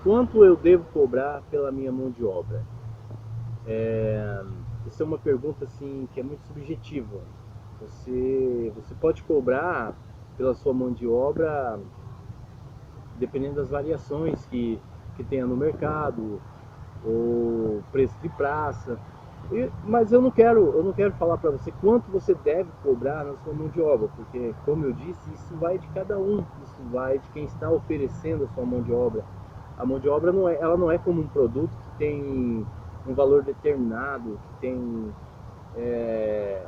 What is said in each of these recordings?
Quanto eu devo cobrar pela minha mão de obra? Isso é uma pergunta assim que é muito subjetiva. Você pode cobrar pela sua mão de obra dependendo das variações que tenha no mercado, ou preço de praça. Mas eu não quero falar para você quanto você deve cobrar na sua mão de obra, porque, como eu disse, isso vai de cada um, isso vai de quem está oferecendo a sua mão de obra. A mão de obra ela não é como um produto que tem um valor determinado, que tem,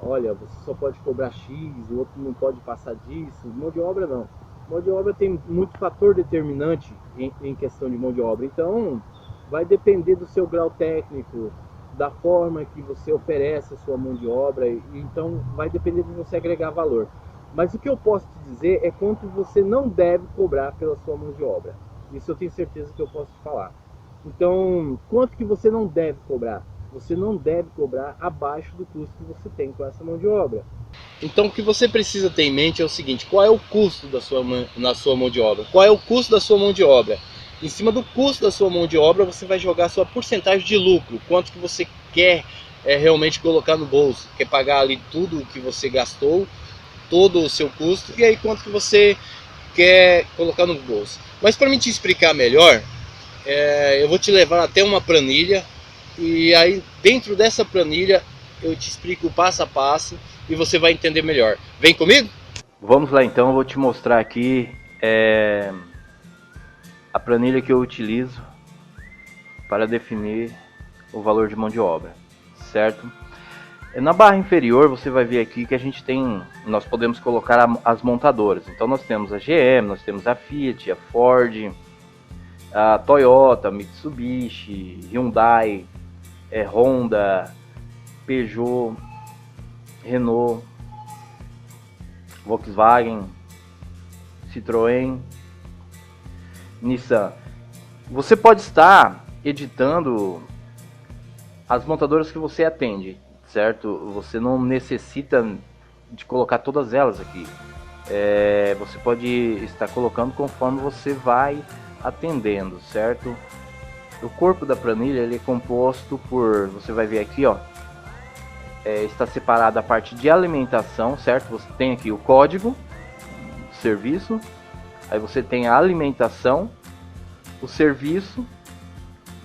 olha, você só pode cobrar X, o outro não pode passar disso. Mão de obra não. Mão de obra tem muito fator determinante em questão de mão de obra. Então, vai depender do seu grau técnico, da forma que você oferece a sua mão de obra. Então, vai depender de você agregar valor. Mas o que eu posso te dizer é quanto você não deve cobrar pela sua mão de obra. Isso eu tenho certeza que eu posso te falar. Então, quanto que você não deve cobrar? Você não deve cobrar abaixo do custo que você tem com essa mão de obra. Então, o que você precisa ter em mente é o seguinte: qual é o custo na sua mão de obra? Qual é o custo da sua mão de obra? Em cima do custo da sua mão de obra, você vai jogar a sua porcentagem de lucro, quanto que você quer realmente colocar no bolso, quer pagar ali tudo o que você gastou, todo o seu custo, e aí quanto que você quer colocar no bolso. Mas para me te explicar melhor, eu vou te levar até uma planilha, e aí dentro dessa planilha eu te explico passo a passo e você vai entender melhor. Vem comigo? Vamos lá então, eu vou te mostrar aqui a planilha que eu utilizo para definir o valor de mão de obra, certo? Na barra inferior você vai ver aqui que nós podemos colocar as montadoras. Então nós temos a GM, nós temos a Fiat, a Ford, a Toyota, Mitsubishi, Hyundai, Honda, Peugeot, Renault, Volkswagen, Citroën, Nissan. Você pode estar editando as montadoras que você atende, certo? Você não necessita de colocar todas elas aqui. Você pode estar colocando conforme você vai atendendo, certo? O corpo da planilha ele é composto por, você vai ver aqui, ó, está separada a parte de alimentação, certo? Você tem aqui o código do serviço, aí você tem a alimentação, o serviço,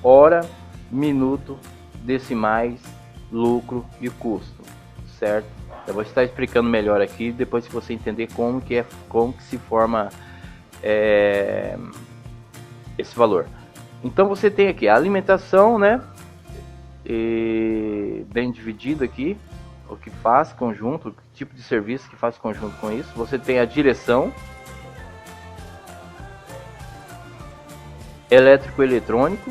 hora, minuto, decimais, lucro e custo, certo? Eu vou estar explicando melhor aqui depois que você entender como que se forma esse valor. Então você tem aqui a alimentação, né? E bem dividido aqui, o que faz conjunto, o tipo de serviço que faz conjunto com isso. Você tem a direção, elétrico eletrônico,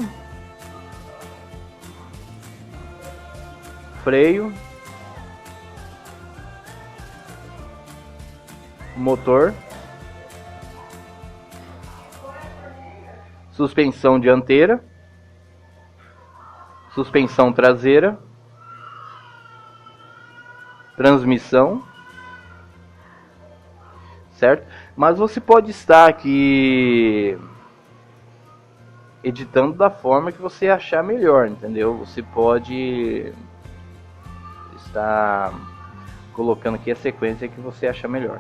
freio, motor, suspensão dianteira, suspensão traseira, transmissão, certo? Mas você pode estar aqui editando da forma que você achar melhor, entendeu? Você pode estar colocando aqui a sequência que você achar melhor.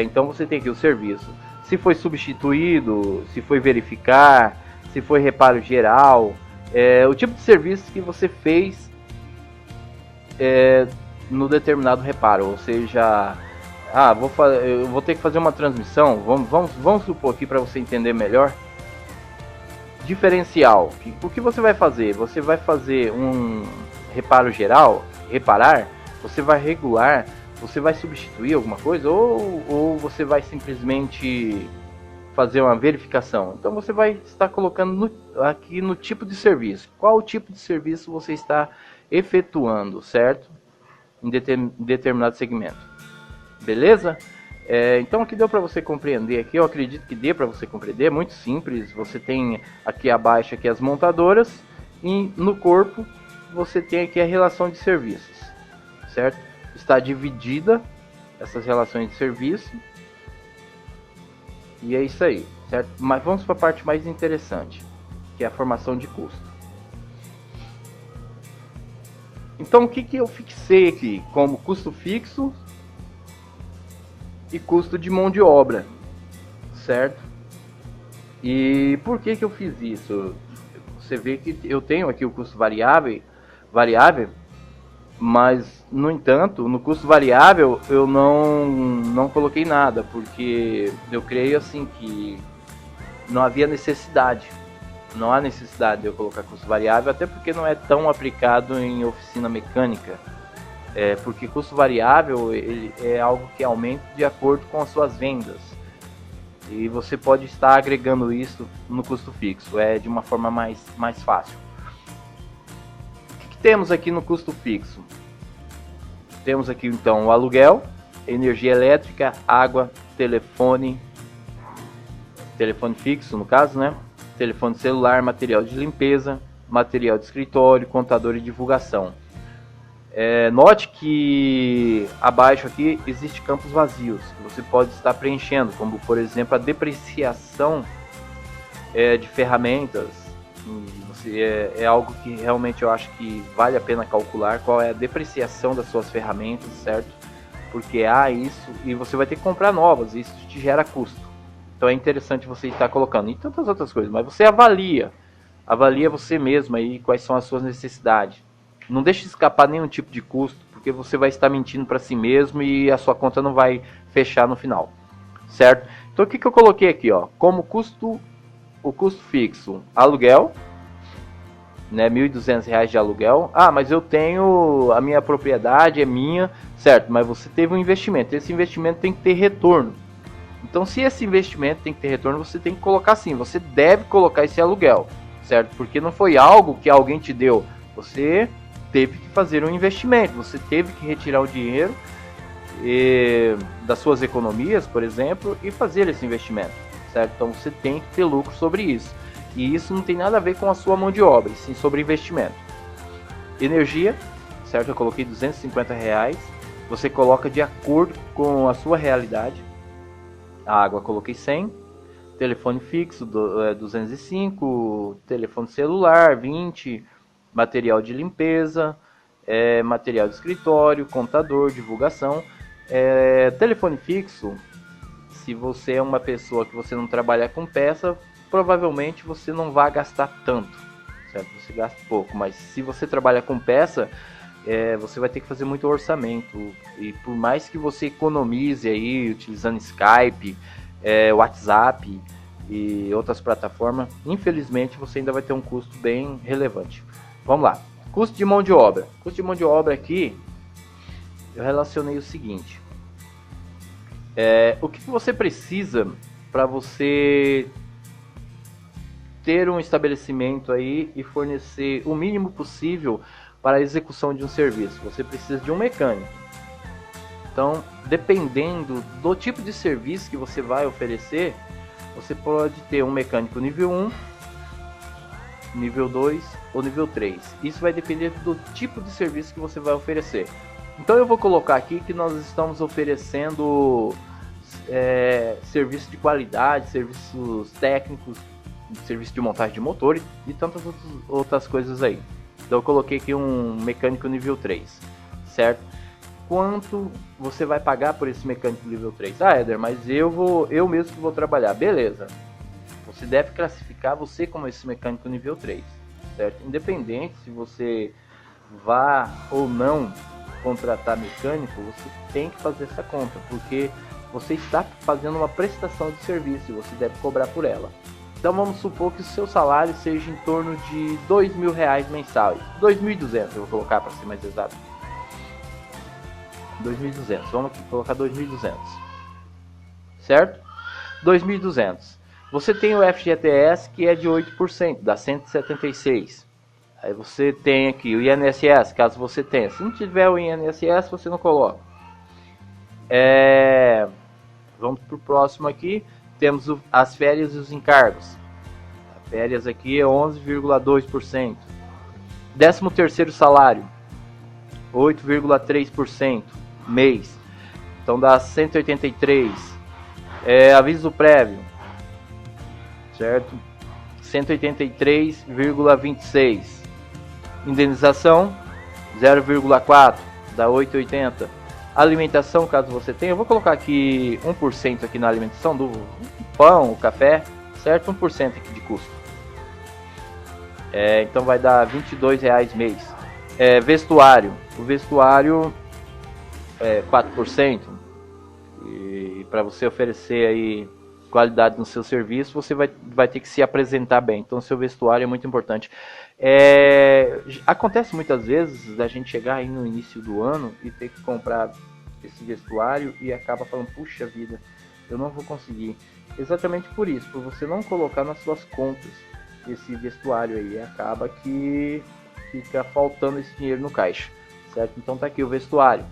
Então você tem aqui o serviço. Se foi substituído, se foi verificar, se foi reparo geral, o tipo de serviço que você fez no determinado reparo, ou seja, eu vou ter que fazer uma transmissão, vamos supor aqui para você entender melhor. Diferencial, o que você vai fazer? Você vai fazer um reparo geral, reparar, você vai regular, você vai substituir alguma coisa, ou você vai simplesmente fazer uma verificação. Então você vai estar colocando aqui no tipo de serviço. Qual o tipo de serviço você está efetuando, certo? Em determinado segmento. Beleza? Então aqui deu para você compreender aqui, eu acredito que dê para você compreender, é muito simples. Você tem aqui abaixo aqui as montadoras e no corpo você tem aqui a relação de serviços, certo? Está dividida essas relações de serviço. E é isso aí, certo? Mas vamos para a parte mais interessante. que é a formação de custo. Então o que eu fixei aqui como custo fixo e custo de mão de obra, certo? E por que eu fiz isso? Você vê que eu tenho aqui o custo variável, mas no entanto, no custo variável eu não coloquei nada, porque eu creio assim que não havia necessidade. Não há necessidade de eu colocar custo variável, até porque não é tão aplicado em oficina mecânica. Porque custo variável ele é algo que aumenta de acordo com as suas vendas. E você pode estar agregando isso no custo fixo, de uma forma mais fácil. O que temos aqui no custo fixo? Temos aqui então o aluguel, energia elétrica, água, telefone fixo no caso, né? Telefone celular, material de limpeza, material de escritório, contador e divulgação. Note que abaixo aqui existe campos vazios que você pode estar preenchendo, como por exemplo a depreciação de ferramentas. É algo que realmente eu acho que vale a pena calcular qual é a depreciação das suas ferramentas, certo? Porque há isso e você vai ter que comprar novas, e isso te gera custo. Então é interessante você estar colocando, e tantas outras coisas, mas você avalia você mesmo aí quais são as suas necessidades. Não deixe escapar nenhum tipo de custo, porque você vai estar mentindo para si mesmo e a sua conta não vai fechar no final, certo? Então o que eu coloquei aqui, ó, como custo, o custo fixo, aluguel, né, R$ 1.200 de aluguel. Ah, mas eu tenho, a minha propriedade é minha, certo? Mas você teve um investimento, esse investimento tem que ter retorno. Então, se esse investimento tem que ter retorno, você tem que colocar sim, você deve colocar esse aluguel, certo? Porque não foi algo que alguém te deu, você teve que fazer um investimento, você teve que retirar o dinheiro das suas economias, por exemplo, e fazer esse investimento, certo? Então, você tem que ter lucro sobre isso. E isso não tem nada a ver com a sua mão de obra, sim sobre investimento. Energia, certo? Eu coloquei R$250, você coloca de acordo com a sua realidade. A água coloquei 100, telefone fixo 205, telefone celular 20, material de limpeza, material de escritório, contador, divulgação. Telefone fixo, se você é uma pessoa que você não trabalha com peça, provavelmente você não vai gastar tanto, certo? Você gasta pouco, mas se você trabalha com peça, você vai ter que fazer muito orçamento, e por mais que você economize aí utilizando Skype, WhatsApp e outras plataformas, infelizmente você ainda vai ter um custo bem relevante. Vamos lá, custo de mão de obra. Custo de mão de obra aqui, eu relacionei o seguinte, o que você precisa para você ter um estabelecimento aí e fornecer o mínimo possível para a execução de um serviço? Você precisa de um mecânico. Então, dependendo do tipo de serviço que você vai oferecer, você pode ter um mecânico nível 1, nível 2 ou nível 3. Isso vai depender do tipo de serviço que você vai oferecer. Então eu vou colocar aqui que nós estamos oferecendo serviço de qualidade, serviços técnicos, serviço de montagem de motor e tantas outras coisas aí. Então eu coloquei aqui um mecânico nível 3, certo? Quanto você vai pagar por esse mecânico nível 3? Ah, Éder, mas eu mesmo que vou trabalhar. Beleza. Você deve classificar você como esse mecânico nível 3, certo? Independente se você vá ou não contratar mecânico, você tem que fazer essa conta, porque você está fazendo uma prestação de serviço e você deve cobrar por ela. Então vamos supor que o seu salário seja em torno de R$2.000 mensais, 2.200 eu vou colocar para ser mais exato. 2.200, vamos colocar 2.200, certo? 2.200. Você tem o FGTS que é de 8%, dá 176. Aí você tem aqui o INSS, caso você tenha. Se não tiver o INSS, você não coloca. Vamos para o próximo aqui. Temos as férias e os encargos. A férias aqui é 11,2%. 13º salário, 8,3% mês. Então dá 183. Aviso prévio, certo? 183,26. Indenização 0,4, dá 8,80. Alimentação, caso você tenha, eu vou colocar aqui 1% aqui na alimentação do pão, o café, certo? 1% aqui de custo. Então vai dar R$22 mês. Vestuário, o vestuário é 4%. E para você oferecer aí qualidade no seu serviço, você vai ter que se apresentar bem. Então, seu vestuário é muito importante. Acontece muitas vezes da gente chegar aí no início do ano e ter que comprar esse vestuário e acaba falando, puxa vida, eu não vou conseguir. Exatamente por isso, por você não colocar nas suas contas esse vestuário aí, acaba que fica faltando esse dinheiro no caixa, certo? Então tá aqui o vestuário.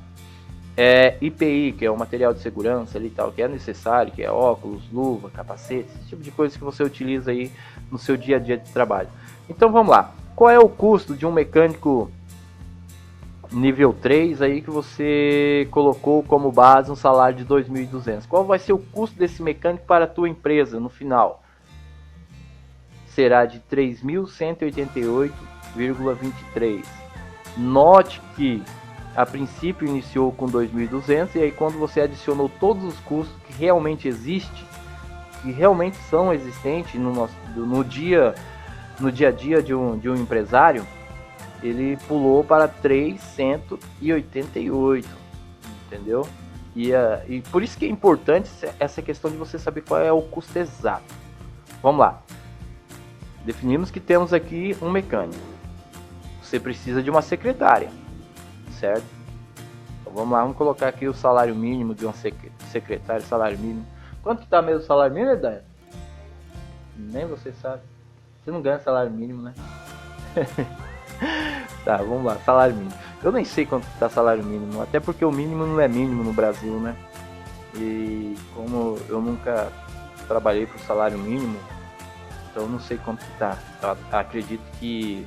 IPI, que é o material de segurança ali, tal, que é necessário, que é óculos, luva, capacete, esse tipo de coisa que você utiliza aí no seu dia a dia de trabalho. Então vamos lá, qual é o custo de um mecânico nível 3 aí que você colocou como base um salário de 2.200? Qual vai ser o custo desse mecânico para a tua empresa no final? Será de 3.188,23. Note que a princípio iniciou com 2.200 e aí quando você adicionou todos os custos que realmente existem, que realmente são existentes no dia a dia de um empresário, ele pulou para 388, entendeu? E por isso que é importante essa questão de você saber qual é o custo exato. Vamos lá. Definimos que temos aqui um mecânico. Você precisa de uma secretária, certo? Então vamos lá, vamos colocar aqui o salário mínimo de uma secretária, salário mínimo. Quanto que tá mesmo o salário mínimo, Edaia? Nem você sabe. Você não ganha salário mínimo, né? Tá, vamos lá, salário mínimo. Eu nem sei quanto tá salário mínimo, até porque o mínimo não é mínimo no Brasil, né? E como eu nunca trabalhei por salário mínimo, então eu não sei quanto que tá. Eu acredito que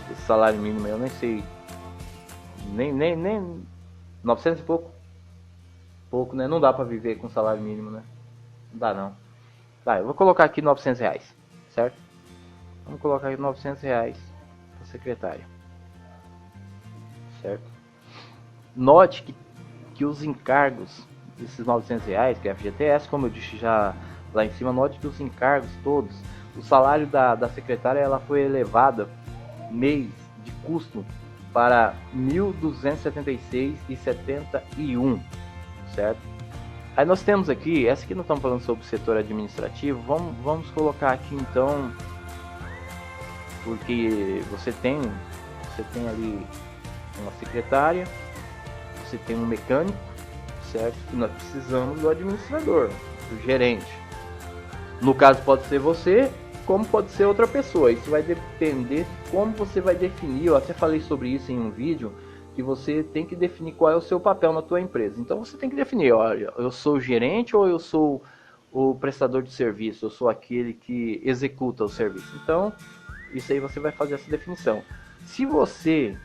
esse salário mínimo eu nem sei, nem 900 e pouco, né? Não dá pra viver com salário mínimo, né? Não dá não. Tá, eu vou colocar aqui R$900, certo? Vamos colocar aqui R$900 para secretária, certo? Note que os encargos desses R$900, que é a FGTS, como eu disse já lá em cima, note que os encargos todos, o salário da secretária, ela foi elevada mês de custo para R$1.276,71, certo? Aí nós temos aqui, essa aqui não estamos falando sobre o setor administrativo, vamos colocar aqui então, porque você tem ali uma secretária, você tem um mecânico, certo? E nós precisamos do administrador, do gerente. No caso pode ser você, como pode ser outra pessoa. Isso vai depender de como você vai definir. Eu até falei sobre isso em um vídeo, que você tem que definir qual é o seu papel na tua empresa. Então você tem que definir, olha, eu sou o gerente ou eu sou o prestador de serviço, eu sou aquele que executa o serviço. Então, isso aí você vai fazer essa definição. Se você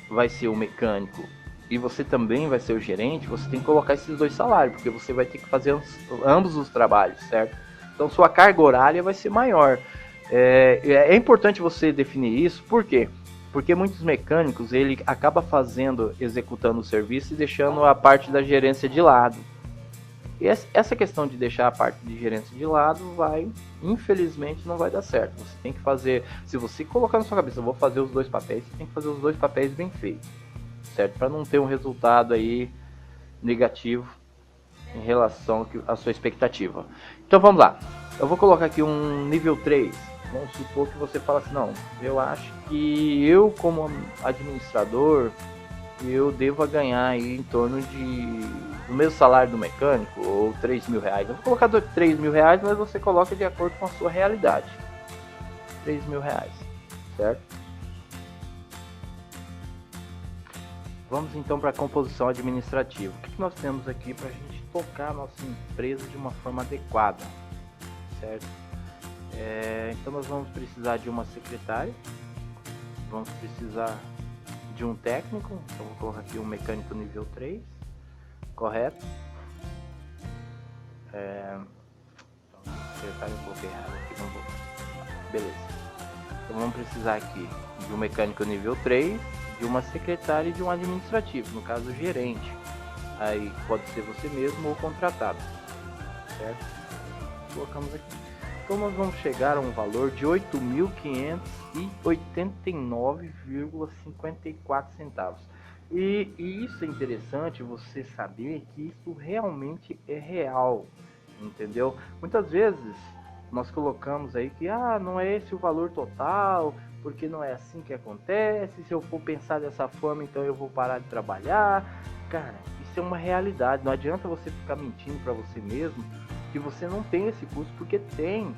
vai ser o mecânico e você também vai ser o gerente, você tem que colocar esses dois salários, porque você vai ter que fazer ambos os trabalhos, certo? Então sua carga horária vai ser maior. É importante você definir isso, por quê? Porque muitos mecânicos, ele acaba executando o serviço e deixando a parte da gerência de lado. E essa questão de deixar a parte de gerência de lado infelizmente não vai dar certo. Você tem que fazer, se você colocar na sua cabeça, eu vou fazer os dois papéis, você tem que fazer os dois papéis bem feitos, certo? Para não ter um resultado aí negativo em relação à sua expectativa. Então vamos lá, eu vou colocar aqui um nível 3. Vamos supor que você fala assim, não, eu acho que eu como administrador, eu devo ganhar aí em torno do mesmo salário do mecânico, ou R$3.000. Eu vou colocar R$3.000, mas você coloca de acordo com a sua realidade. R$3.000, certo? Vamos então para a composição administrativa. O que nós temos aqui para a gente tocar a nossa empresa de uma forma adequada, certo? Então nós vamos precisar de uma secretária, vamos precisar de um técnico, então vou colocar aqui um mecânico nível 3, correto? secretária eu coloquei errado aqui, não vou. Beleza. Então vamos precisar aqui de um mecânico nível 3, de uma secretária e de um administrativo, no caso gerente. Aí pode ser você mesmo ou contratado, certo? Colocamos aqui. Então nós vamos chegar a um valor de R$ 8.589,54. E isso é interessante você saber que isso realmente é real, entendeu? Muitas vezes nós colocamos aí que não é esse o valor total, porque não é assim que acontece, se eu for pensar dessa forma então eu vou parar de trabalhar. Cara, isso é uma realidade, não adianta você ficar mentindo para você mesmo que você não tem esse custo, porque tem,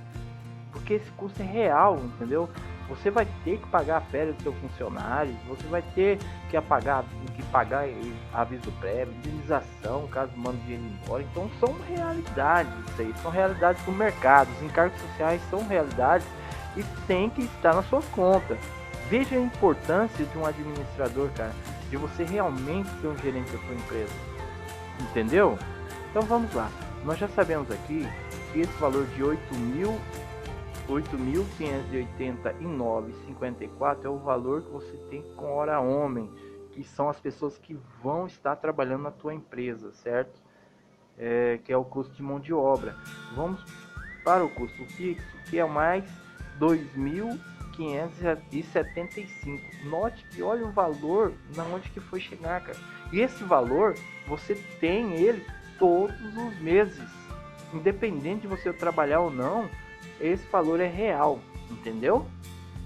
porque esse custo é real, entendeu? Você vai ter que pagar a férias do seu funcionário, você vai ter que pagar aviso prévio, indenização, caso mande dinheiro embora. Então são realidades isso aí, são realidades do mercado. Os encargos sociais são realidades e tem que estar na sua conta. Veja a importância de um administrador, cara, de você realmente ser um gerente da sua empresa, entendeu? Então vamos lá, nós já sabemos aqui que esse valor de 8.589,54 é o valor que você tem com hora homem, que são as pessoas que vão estar trabalhando na tua empresa, certo? Que é o custo de mão de obra. Vamos para o custo fixo, que é mais 2.575. Note que olha o valor na onde que foi chegar, cara. E esse valor você tem ele todos os meses, independente de você trabalhar ou não. Esse valor é real, entendeu?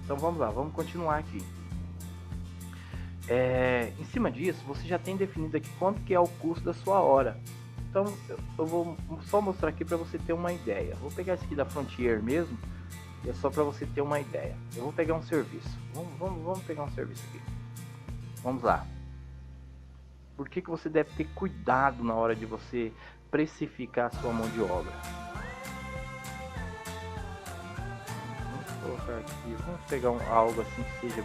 Então vamos lá, vamos continuar aqui. Em cima disso, você já tem definido aqui quanto que é o custo da sua hora. Então eu vou só mostrar aqui para você ter uma ideia. Vou pegar esse aqui da Frontier mesmo, e é só para você ter uma ideia. Eu vou pegar um serviço. Vamos pegar um serviço aqui. Vamos lá. Por que você deve ter cuidado na hora de você precificar a sua mão de obra? Colocar aqui, vamos pegar algo assim que seja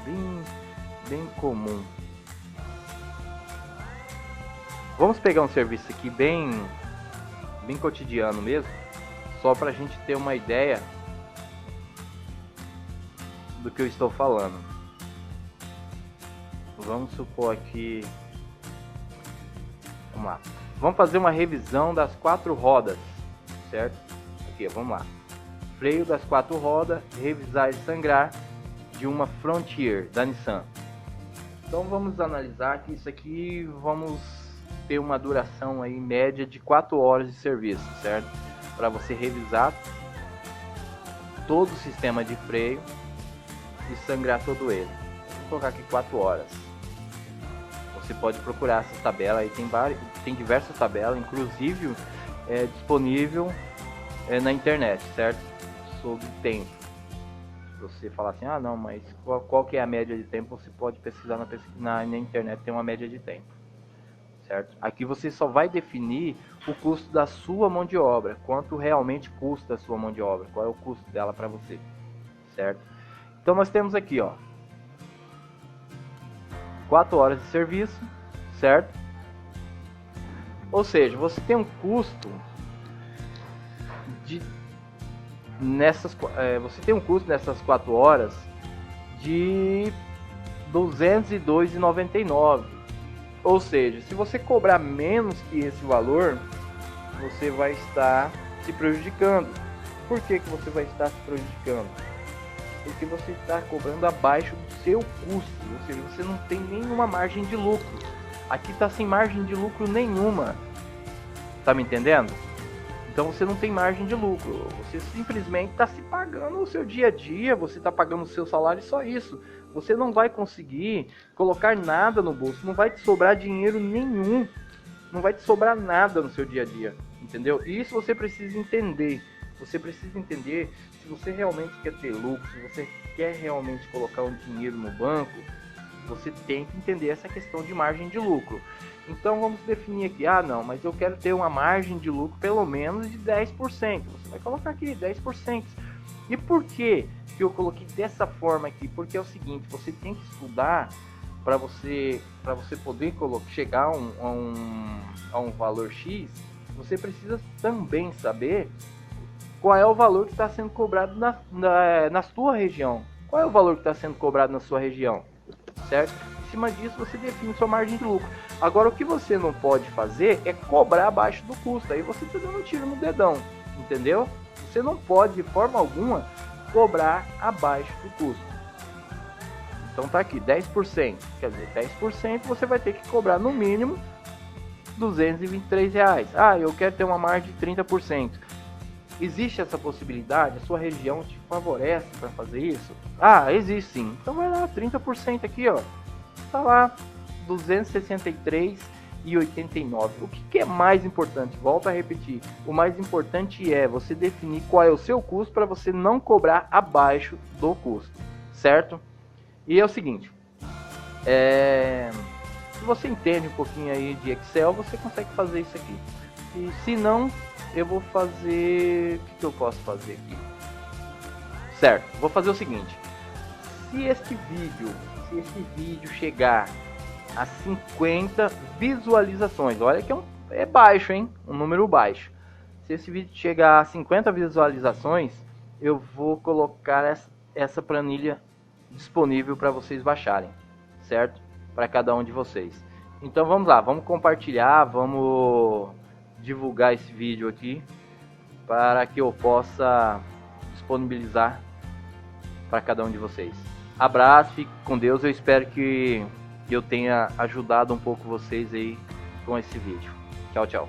bem comum. Vamos pegar um serviço aqui bem cotidiano mesmo, só para a gente ter uma ideia do que eu estou falando. Vamos supor aqui, vamos lá, vamos fazer uma revisão das 4 rodas, certo? Aqui, vamos lá. Freio das 4 rodas, revisar e sangrar de uma Frontier da Nissan. Então vamos analisar que isso aqui vamos ter uma duração aí média de 4 horas de serviço, certo? Para você revisar todo o sistema de freio e sangrar todo ele. Vou colocar aqui 4 horas. Você pode procurar essa tabela aí, tem diversas tabelas, inclusive disponível na internet, certo? Sobre tempo. Se você falar assim, não, mas qual que é a média de tempo, você pode pesquisar na internet, tem uma média de tempo, certo? Aqui você só vai definir o custo da sua mão de obra, quanto realmente custa a sua mão de obra, qual é o custo dela para você, certo? Então nós temos aqui, 4 horas de serviço, certo? Ou seja, você tem um custo nessas 4 horas de R$ 202,99. Ou seja, se você cobrar menos que esse valor, você vai estar se prejudicando. Por que você vai estar se prejudicando? Porque você está cobrando abaixo do seu custo, ou seja, você não tem nenhuma margem de lucro. Aqui está sem margem de lucro nenhuma. Tá me entendendo? Então você não tem margem de lucro, você simplesmente está se pagando o seu dia a dia, você está pagando o seu salário e só isso. Você não vai conseguir colocar nada no bolso, não vai te sobrar dinheiro nenhum, não vai te sobrar nada no seu dia a dia, entendeu? E isso você precisa entender. Você precisa entender se você realmente quer ter lucro, se você quer realmente colocar um dinheiro no banco, você tem que entender essa questão de margem de lucro. Então vamos definir aqui, não, mas eu quero ter uma margem de lucro pelo menos de 10%. Você vai colocar aqui 10%. E por que eu coloquei dessa forma aqui? Porque é o seguinte, você tem que estudar para você poder chegar a um valor X, você precisa também saber qual é o valor que está sendo cobrado na sua região. Qual é o valor que está sendo cobrado na sua região, certo? Em cima disso você define sua margem de lucro. Agora o que você não pode fazer é cobrar abaixo do custo, aí você está dando um tiro no dedão, entendeu? Você não pode de forma alguma cobrar abaixo do custo. Então tá aqui, 10%, quer dizer, 10% você vai ter que cobrar no mínimo R$223. Ah, eu quero ter uma margem de 30%. Existe essa possibilidade? A sua região te favorece para fazer isso? Ah, existe sim. Então vai lá, 30% aqui, ó. Tá lá, R$263,89. O que é mais importante? Volto a repetir. O mais importante é você definir qual é o seu custo para você não cobrar abaixo do custo, certo? E é o seguinte, se você entende um pouquinho aí de Excel, você consegue fazer isso aqui. E se não, eu vou fazer... O que eu posso fazer aqui? Certo, vou fazer o seguinte. Se este vídeo chegar a 50 visualizações, olha que é baixo, hein? Um número baixo. Se esse vídeo chegar a 50 visualizações, eu vou colocar essa planilha disponível para vocês baixarem, certo? Para cada um de vocês. Então vamos lá, vamos compartilhar, vamos divulgar esse vídeo aqui para que eu possa disponibilizar para cada um de vocês. Abraço, fique com Deus. Eu espero que eu tenha ajudado um pouco vocês aí com esse vídeo. Tchau, tchau.